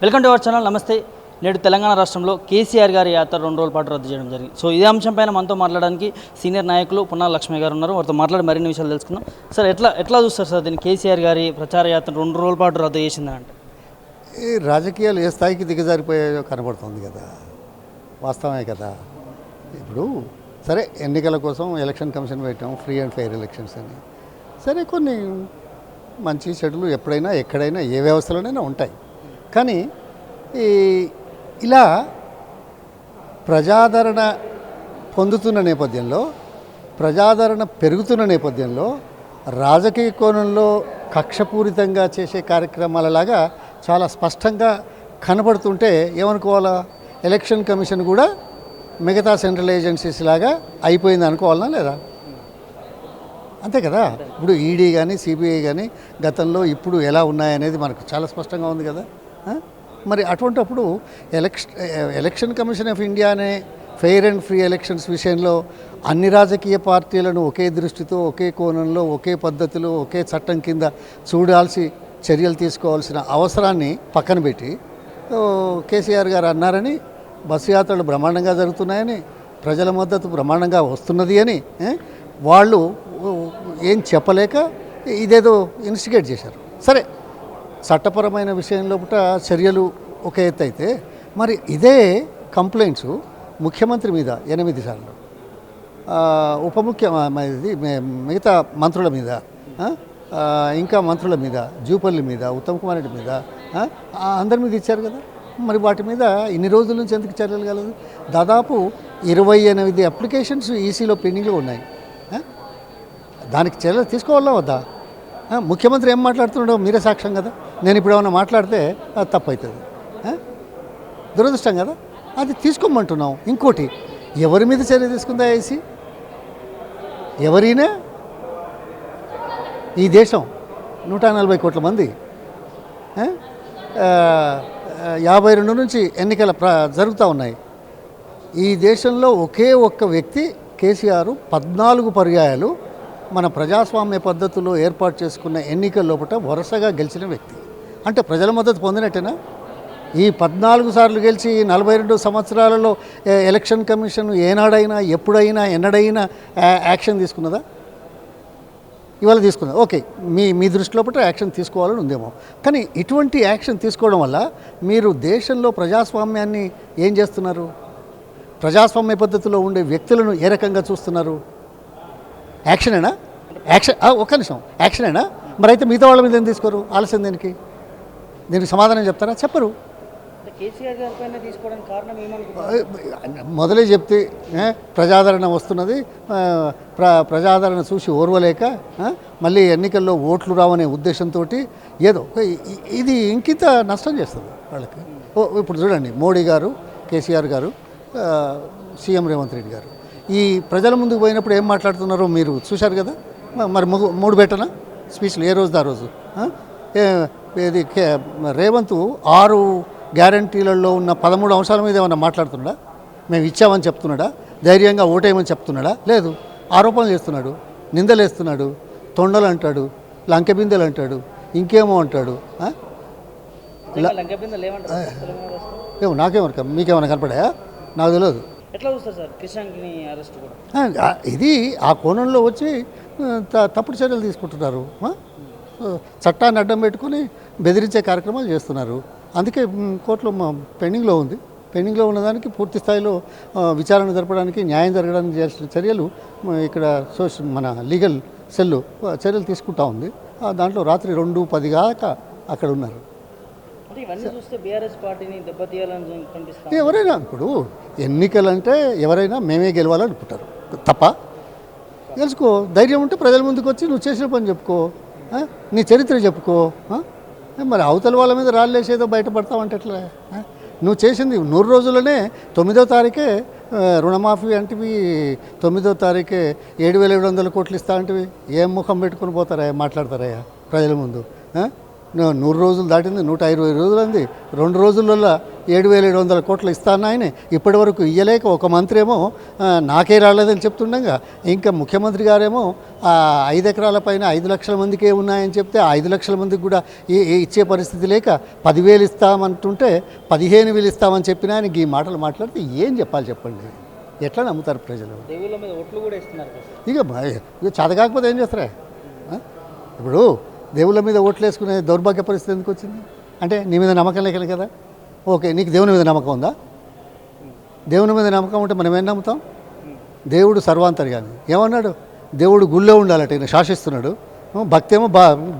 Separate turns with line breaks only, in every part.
Welcome to our channel. నమస్తే. నేడు తెలంగాణ రాష్ట్రంలో కేసీఆర్ గారి యాత్ర 2 రోజుల పాటు రద్దు చేయడం జరిగింది. సో ఇదే అంశంపైన మనతో మాట్లాడడానికి సీనియర్ నాయకులు పున్నాల లక్ష్మి గారు ఉన్నారు. వారితో మాట్లాడి మరిన్ని విషయాలు తెలుసుకుందాం. సార్, ఎట్లా చూస్తారు సార్ దీన్ని? కేసీఆర్ గారి ప్రచార యాత్ర 2 రోజుల పాటు రద్దు చేసిందంటే
ఈ రాజకీయాలు ఏ స్థాయికి దిగజారిపోయాయో కనబడుతుంది కదా, వాస్తవమే కదా. ఇప్పుడు సరే, ఎన్నికల కోసం ఎలక్షన్ కమిషన్ పెట్టాం, ఫ్రీ అండ్ ఫెయిర్ ఎలక్షన్స్ అని. సరే, కొన్ని మంచి చెడులు ఎప్పుడైనా ఎక్కడైనా ఏ వ్యవస్థలోనైనా ఉంటాయి. కానీ ఇలా ప్రజాదరణ పొందుతున్న నేపథ్యంలో, ప్రజాదరణ పెరుగుతున్న నేపథ్యంలో రాజకీయ కోణంలో కక్షపూరితంగా చేసే కార్యక్రమాలలాగా చాలా స్పష్టంగా కనబడుతుంటే ఏమనుకోవాలా? ఎలక్షన్ కమిషన్ కూడా మిగతా సెంట్రల్ ఏజెన్సీస్ లాగా అయిపోయింది అనుకోవాలనా లేదా? అంతే కదా. ఇప్పుడు ఈడీ కానీ సిబిఐ కానీ గతంలో ఇప్పుడు ఎలా ఉన్నాయనేది మనకు చాలా స్పష్టంగా ఉంది కదా. మరి అటువంటిప్పుడు ఎలక్షన్ కమిషన్ ఆఫ్ ఇండియా అనే ఫెయిర్ అండ్ ఫ్రీ ఎలక్షన్స్ విషయంలో అన్ని రాజకీయ పార్టీలను ఒకే దృష్టితో, ఒకే కోణంలో, ఒకే పద్ధతిలో, ఒకే చట్టం కింద చర్యలు తీసుకోవాల్సిన అవసరాన్ని పక్కన పెట్టి కేసీఆర్ గారు అన్నారని బస్సు యాత్రలు బ్రహ్మాండంగా జరుగుతున్నాయని, ప్రజల మద్దతు బ్రహ్మాండంగా వస్తున్నది అని వాళ్ళు ఏం చెప్పలేక ఇదేదో ఇన్స్టిగేట్ చేశారు. సరే, చట్టపరమైన విషయంలో చర్యలు ఒక ఎత్తు అయితే, మరి ఇదే కంప్లైంట్స్ ముఖ్యమంత్రి మీద 8 సార్లు, మిగతా మంత్రుల మీద, ఇంకా మంత్రుల మీద, జూపల్లి మీద, ఉత్తమ్ కుమార్ రెడ్డి మీద, అందరి మీద ఇచ్చారు కదా. మరి వాటి మీద ఇన్ని రోజుల నుంచి ఎందుకు చర్యలు కలదు? దాదాపు 28 అప్లికేషన్స్ ఈసీలో పెండింగ్లో ఉన్నాయి. దానికి చర్యలు తీసుకోవాలా వద్దా? ముఖ్యమంత్రి ఏం మాట్లాడుతున్నాడో మీరే సాక్ష్యం కదా. నేను ఇప్పుడు ఏమైనా మాట్లాడితే అది తప్పు అవుతుంది, దురదృష్టం కదా. అది తీసుకోమంటున్నాం. ఇంకోటి, ఎవరి మీద చర్య తీసుకుందా ఐసీ? ఎవరైనా ఈ దేశం 140 కోట్ల మంది, 52 నుంచి ఎన్నికల జరుగుతూ ఉన్నాయి. ఈ దేశంలో ఒకే ఒక్క వ్యక్తి కేసీఆర్ 14 పర్యాయాలు మన ప్రజాస్వామ్య పద్ధతిలో ఏర్పాటు చేసుకున్న ఎన్నికల లోపల వరుసగా గెలిచిన వ్యక్తి. అంటే ప్రజల మద్దతు పొందినట్టేనా? ఈ 14 సార్లు గెలిచి 42 సంవత్సరాలలో ఎలక్షన్ కమిషన్ ఏనాడైనా, ఎప్పుడైనా, ఎన్నడైనా యాక్షన్ తీసుకున్నదా? ఇవాళ తీసుకుందా? ఓకే, మీ దృష్టిలో యాక్షన్ తీసుకోవాలని ఉందేమో. కానీ ఇటువంటి యాక్షన్ తీసుకోవడం వల్ల మీరు దేశంలో ప్రజాస్వామ్యాన్ని ఏం చేస్తున్నారు? ప్రజాస్వామ్య పద్ధతిలో ఉండే వ్యక్తులను ఏ రకంగా చూస్తున్నారు? యాక్షనేనా? ఒక్క నిమిషం, యాక్షనేనా? మరి అయితే మిగతా వాళ్ళ మీద ఏం తీసుకోరు? ఆలస్యం దేనికి? దీనికి సమాధానం చెప్తారా? చెప్పరు.
కేసీఆర్ గారి పైన తీసుకోవడానికి కారణం ఏమనుకుంటున్నారు?
మొదలే చెప్తే ప్రజాదరణ వస్తున్నది, ప్రజాదరణ చూసి ఓర్వలేక మళ్ళీ ఎన్నికల్లో ఓట్లు రావనే ఉద్దేశంతో ఏదో ఇది ఇంకింత నష్టం చేస్తుంది వాళ్ళకి. ఇప్పుడు చూడండి, మోడీ గారు, కేసీఆర్ గారు, సీఎం రేవంత్ రెడ్డి గారు ఈ ప్రజల ముందుకు పోయినప్పుడు ఏం మాట్లాడుతున్నారో మీరు చూశారు కదా. మరి 3 పెట్టనా స్పీచ్లు, ఏ రోజు ఆ రోజు. ఇది రేవంత్ 6 గ్యారంటీలలో ఉన్న 13 అంశాల మీద ఏమన్నా మాట్లాడుతున్నాడా? మేము ఇచ్చామని చెప్తున్నాడా? ధైర్యంగా ఓటేయమని చెప్తున్నాడా? లేదు. ఆరోపణలు చేస్తున్నాడు, నిందలేస్తున్నాడు, తొండలు అంటాడు, లంకెబిందెలు అంటాడు, ఇంకేమో అంటాడు. ఏమో నాకేమన్నా, మీకేమైనా కనపడాయా? నాకు తెలియదు.
ఎట్లా చూస్తారు సార్ కిషన్ని అరెస్ట్ కూడా?
ఇది ఆ కోణంలో వచ్చి తప్పుడు చర్యలు తీసుకుంటున్నారు. చట్టాన్ని అడ్డం పెట్టుకుని బెదిరించే కార్యక్రమాలు చేస్తున్నారు. అందుకే కోర్టులో పెండింగ్లో ఉంది. పెండింగ్లో ఉన్నదానికి పూర్తి స్థాయిలో విచారణ జరపడానికి, న్యాయం జరగడానికి చేయాల్సిన చర్యలు ఇక్కడ మన లీగల్ సెల్లు చర్యలు తీసుకుంటా ఉంది. దాంట్లో రాత్రి 2:10 దాకా అక్కడ ఉన్నారు. ఎవరైనా ఇప్పుడు ఎన్నికలంటే ఎవరైనా మేమే గెలవాలనుకుంటారు తప్ప. తెలుసుకో, ధైర్యం ఉంటే ప్రజల ముందుకు వచ్చి నువ్వు చేసిన పని చెప్పుకో, నీ చరిత్ర చెప్పుకో. మరి అవతల వాళ్ళ మీద రాళ్ళేసేదో బయటపడతావంటే ఎట్లా? నువ్వు చేసింది 100 రోజుల్లోనే 9వ తారీఖే రుణమాఫీ అంటివి, 9వ తారీఖే 7,700 కోట్లు ఇస్తా అంటివి. ఏం ముఖం పెట్టుకుని పోతారా, మాట్లాడతారయ్యా ప్రజల ముందు? 100 రోజులు దాటింది, 120 రోజులు అంది. 2 రోజులలో 7,700 కోట్లు ఇస్తాను ఆయన ఇప్పటి వరకు ఇయ్యలేక ఒక మంత్రి ఏమో నాకే రాలేదని చెప్తుండగా, ఇంకా ముఖ్యమంత్రి గారేమో 5 ఎకరాల పైన 5 లక్షల మందికే ఉన్నాయని చెప్తే 5 లక్షల మందికి కూడా ఇచ్చే పరిస్థితి లేక 10,000 ఇస్తామంటుంటే 15,000 ఇస్తామని చెప్పిన ఆయనకి ఈ మాటలు మాట్లాడితే ఏం చెప్పాలి చెప్పండి? ఎట్లా నమ్ముతారు ప్రజలు?
దేవుళ్ళ మీద ఓట్లు కూడా ఇస్తున్నారు
ఇక చేత కాకపోతే ఏం చేస్తారా? ఇప్పుడు దేవుళ్ళ మీద ఓట్లు వేసుకునే దౌర్భాగ్య పరిస్థితి ఎందుకు వచ్చింది? అంటే నీ మీద నమ్మకం లేకలే కదా. ఓకే, నీకు దేవుని మీద నమ్మకం ఉందా? దేవుని మీద నమ్మకం ఉంటే మనం ఏం నమ్ముతాం? దేవుడు సర్వాంతర్యామి ఏమన్నాడు? దేవుడు గుళ్ళో ఉండాలట, ఈయన శాసిస్తున్నాడు. భక్తి ఏమో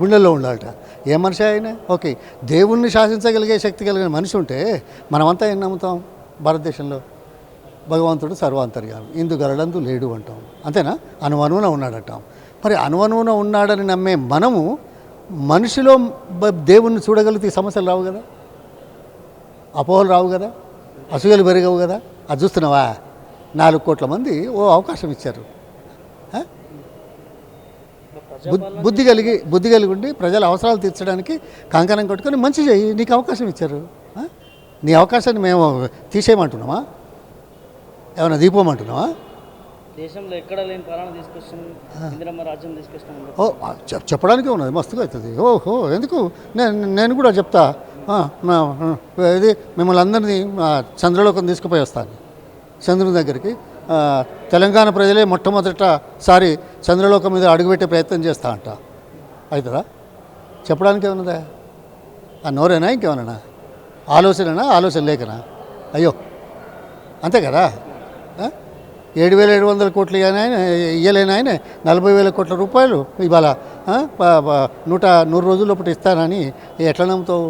గుళ్ళల్లో ఉండాలట. ఏ మనిషి ఆయన? ఓకే, దేవుణ్ణి శాసించగలిగే శక్తి కలిగిన మనిషి ఉంటే మనమంతా ఏం నమ్ముతాం? భారతదేశంలో భగవంతుడు సర్వాంతర్యామి, ఇందు గరడందు లేడు అంటాం. అంతేనా? అనువనువున ఉన్నాడంటాం. మరి అనువనువున ఉన్నాడని నమ్మే మనము మనిషిలో దేవుణ్ణి చూడగలిగితే సమస్యలు రావు కదా, అపోహలు రావు కదా, అసూయలు పెరగవు కదా. అది చూస్తున్నావా? 4 కోట్ల మంది అవకాశం ఇచ్చారు. బుద్ధి కలిగి ఉండి ప్రజల అవసరాలు తీర్చడానికి కంకణం కట్టుకొని మంచి చేయి, నీకు అవకాశం ఇచ్చారు. నీ అవకాశాన్ని మేము తీసేయమంటున్నామా? ఏమైనా దీపమంటున్నావా?
దేశంలో ఎక్కడ లేని పాలన తీసుకొస్తాం, ఇందిరమ్మ రాజ్యం తీసుకొస్తాం.
చెప్పడానికే ఉన్నది, మస్తుగా అవుతుంది. ఓహో, ఎందుకు? నేను కూడా చెప్తా. ఇది మిమ్మల్ని అందరినీ చంద్రలోకం తీసుకుపోయి వస్తాను, చంద్రుని దగ్గరికి. తెలంగాణ ప్రజలే మొట్టమొదటిసారి చంద్రలోకం మీద అడుగుపెట్టే ప్రయత్నం చేస్తా అంట. అవుతుందా? చెప్పడానికి ఏమన్నదా? ఆ నోరేనా ఇంకేమన్నా? ఆలోచన లేకనా? అయ్యో, అంతే కదా. 7,700 కోట్లు ఇయ్యలేని ఆయన 40,000 కోట్ల రూపాయలు ఇవాళ 100 రోజుల లోపల ఇస్తానని ఎట్లా నమ్ముతావు?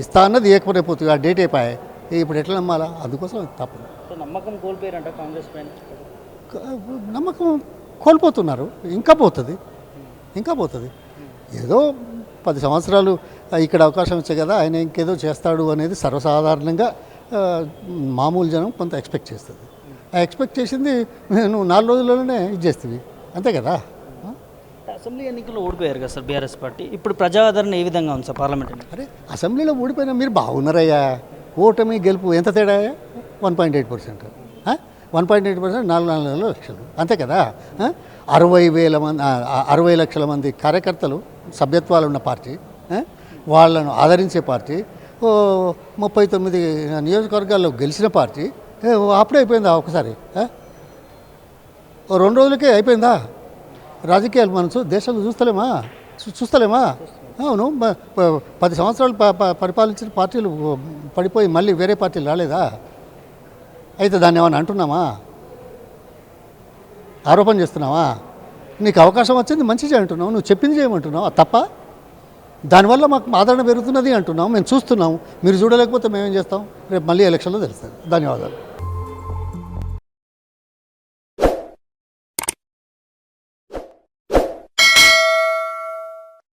ఇస్తా అన్నది ఏకపోతే ఆ డేట్ అయిపోయాయి, ఇప్పుడు ఎట్లా నమ్మాలా? అందుకోసం తప్పదు.
నమ్మకం కోల్పోయారంట కాంగ్రెస్ పైన.
నమ్మకం కోల్పోతున్నారు. ఇంకా పోతుంది. ఏదో 10 సంవత్సరాలు ఇక్కడ అవకాశం వచ్చాయి కదా, ఆయన ఇంకేదో చేస్తాడు అనేది సర్వసాధారణంగా మామూలు జనం కొంత ఎక్స్పెక్ట్ చేస్తుంది. ఆ ఎక్స్పెక్ట్ చేసింది నువ్వు 4 రోజుల్లోనే ఇచ్చేస్తుంది, అంతే కదా.
అసెంబ్లీ ఎన్నికల్లో ఓడిపోయారు కదా సార్ బీఆర్ఎస్ పార్టీ. ఇప్పుడు ప్రజాదరణ ఏ విధంగా ఉంది సార్ పార్లమెంట్?
అరే, అసెంబ్లీలో ఓడిపోయినా మీరు బాగున్నారయ్యా. ఓటమి గెలుపు ఎంత తేడా? 1.8%. 1.8% 4 లక్షలు, అంతే కదా. 60 లక్షల మంది కార్యకర్తలు సభ్యత్వాలు ఉన్న పార్టీ, వాళ్ళను ఆదరించే పార్టీ, 39 నియోజకవర్గాల్లో గెలిచిన పార్టీ అప్పుడే అయిపోయిందా? ఒకసారి 2 రోజులకే అయిపోయిందా? రాజకీయాలు మనసు దేశంలో చూస్తలేమా? అవును, 10 సంవత్సరాలు పరిపాలించిన పార్టీలు పడిపోయి మళ్ళీ వేరే పార్టీలు రాలేదా? అయితే దాన్ని ఏమన్నా అంటున్నామా? ఆరోపణ చేస్తున్నావా? నీకు అవకాశం వచ్చింది మంచి చేయంటున్నావు, నువ్వు చెప్పింది చేయమంటున్నావు, అది తప్ప? దానివల్ల మాకు ఆదరణ పెరుగుతున్నది అంటున్నాం, మేము చూస్తున్నాం. మీరు చూడలేకపోతే మేమేం చేస్తాం? రేపు మళ్ళీ ఎలక్షన్లో తెలుస్తుంది. ధన్యవాదాలు.